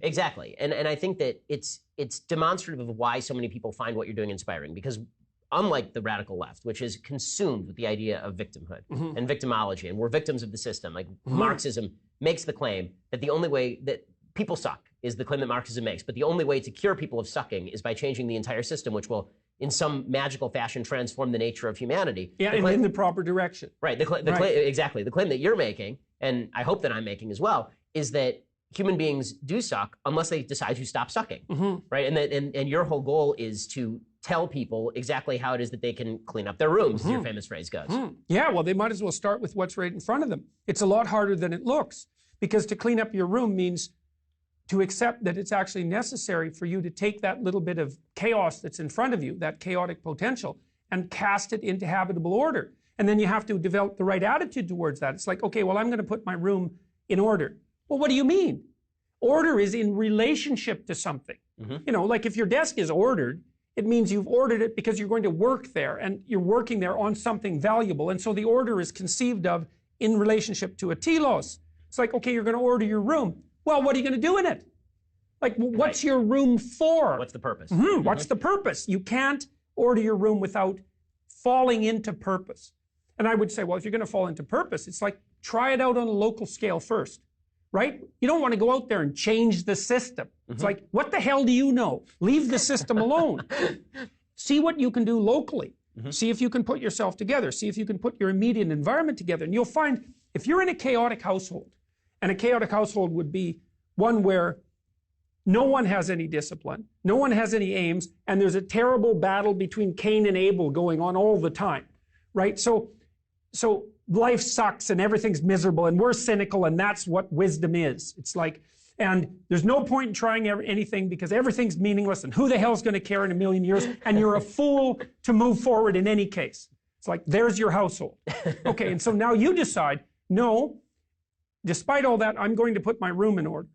Exactly. And I think that it's demonstrative of why so many people find what you're doing inspiring, because unlike the radical left, which is consumed with the idea of victimhood and victimology, and we're victims of the system, like Marxism makes the claim that the only way that people suck is the claim that Marxism makes, but the only way to cure people of sucking is by changing the entire system, which will, in some magical fashion, transform the nature of humanity. Yeah, and in the proper direction. Right. Exactly. The claim that you're making, and I hope that I'm making as well, is that human beings do suck unless they decide to stop sucking. Right. And your whole goal is to tell people exactly how it is that they can clean up their rooms, as your famous phrase goes. Yeah, well, they might as well start with what's right in front of them. It's a lot harder than it looks, because to clean up your room means to accept that it's actually necessary for you to take that little bit of chaos that's in front of you, that chaotic potential, and cast it into habitable order. And then you have to develop the right attitude towards that. It's like, okay, well, I'm going to put my room in order. Well, what do you mean? Order is in relationship to something. You know, like if your desk is ordered, it means you've ordered it because you're going to work there, and you're working there on something valuable. And so the order is conceived of in relationship to a telos. It's like, okay, you're going to order your room. Well, what are you going to do in it? Like, what's your room for? What's the purpose? What's the purpose? You can't order your room without falling into purpose. And I would say, well, if you're going to fall into purpose, it's like, try it out on a local scale first, right? You don't want to go out there and change the system. It's like, what the hell do you know? Leave the system alone. See what you can do locally. See if you can put yourself together. See if you can put your immediate environment together. And you'll find, if you're in a chaotic household, and a chaotic household would be one where no one has any discipline, no one has any aims, and there's a terrible battle between Cain and Abel going on all the time, right? So life sucks and everything's miserable and we're cynical, and that's what wisdom is. It's like, and there's no point in trying anything because everything's meaningless, and who the hell's going to care in a million years? And you're a fool to move forward in any case. It's like, there's your household. Okay, and so now you decide, no, despite all that, I'm going to put my room in order.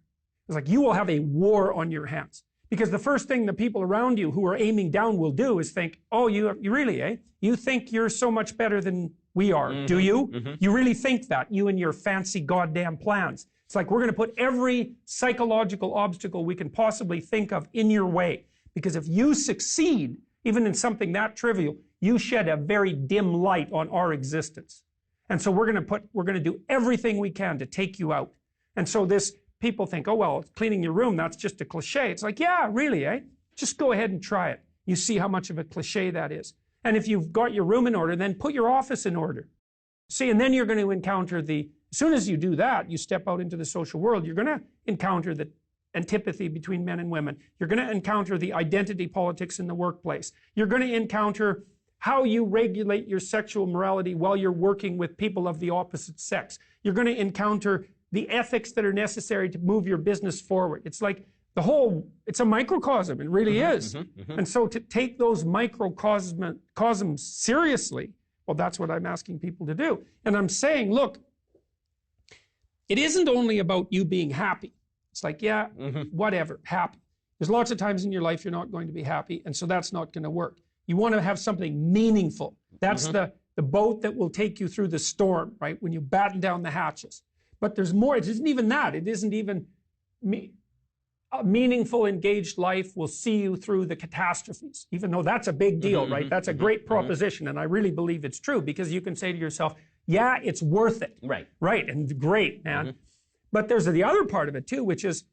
It's like, you will have a war on your hands. Because the first thing the people around you who are aiming down will do is think, oh, you really, eh? You think you're so much better than we are, do you? You really think that, you and your fancy goddamn plans. It's like, we're going to put every psychological obstacle we can possibly think of in your way. Because if you succeed, even in something that trivial, you shed a very dim light on our existence. And so we're going to do everything we can to take you out. And so people think, oh, well, cleaning your room, that's just a cliche. It's like, yeah, really, eh? Just go ahead and try it. You see how much of a cliche that is. And if you've got your room in order, then put your office in order. See, and then you're going to encounter as soon as you do that, you step out into the social world, you're going to encounter the antipathy between men and women. You're going to encounter the identity politics in the workplace. You're going to encounter how you regulate your sexual morality while you're working with people of the opposite sex. You're going to encounter the ethics that are necessary to move your business forward. It's like it's a microcosm. It really is. And so to take those microcosms seriously, well, that's what I'm asking people to do. And I'm saying, look, it isn't only about you being happy. It's like, yeah, whatever, happy. There's lots of times in your life you're not going to be happy, and so that's not going to work. You want to have something meaningful. That's the boat that will take you through the storm, right? When you batten down the hatches. But there's more. It isn't even that. It isn't even a meaningful, engaged life will see you through the catastrophes, even though that's a big deal, right? That's a great proposition, and I really believe it's true, because you can say to yourself, yeah, it's worth it. Right, and great, man. But there's the other part of it too, which is,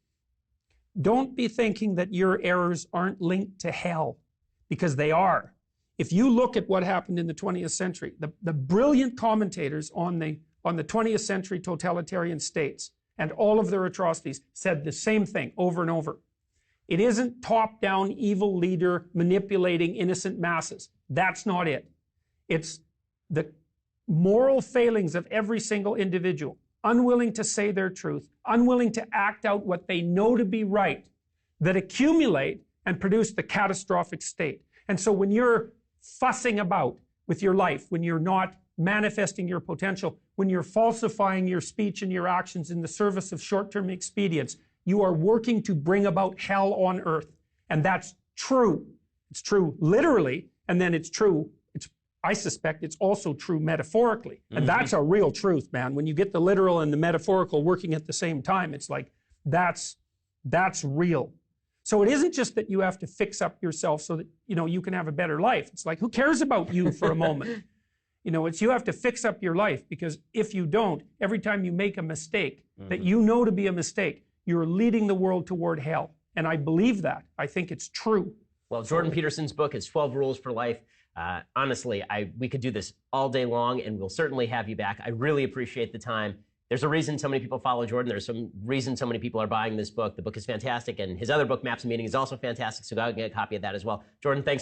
don't be thinking that your errors aren't linked to hell, because they are. If you look at what happened in the 20th century, the brilliant commentators on the 20th century totalitarian states and all of their atrocities said the same thing over and over. It isn't top-down evil leader manipulating innocent masses. That's not it. It's the moral failings of every single individual, unwilling to say their truth, unwilling to act out what they know to be right, that accumulate and produce the catastrophic state. And so when you're fussing about with your life, when you're not manifesting your potential, when you're falsifying your speech and your actions in the service of short-term expedience, you are working to bring about hell on earth. And that's true. It's true literally, and then it's true, I suspect it's also true metaphorically. And that's a real truth, man. When you get the literal and the metaphorical working at the same time, it's like, that's That's real. So it isn't just that you have to fix up yourself so that, you can have a better life. It's like, who cares about you for a moment? It's you have to fix up your life, because if you don't, every time you make a mistake that you know to be a mistake, you're leading the world toward hell. And I believe that. I think it's true. Well, Jordan Peterson's book is 12 Rules for Life. Honestly, we could do this all day long, and we'll certainly have you back. I really appreciate the time. There's a reason so many people follow Jordan. There's some reason so many people are buying this book. The book is fantastic, and his other book, Maps and Meaning, is also fantastic, so go out and get a copy of that as well. Jordan, thanks.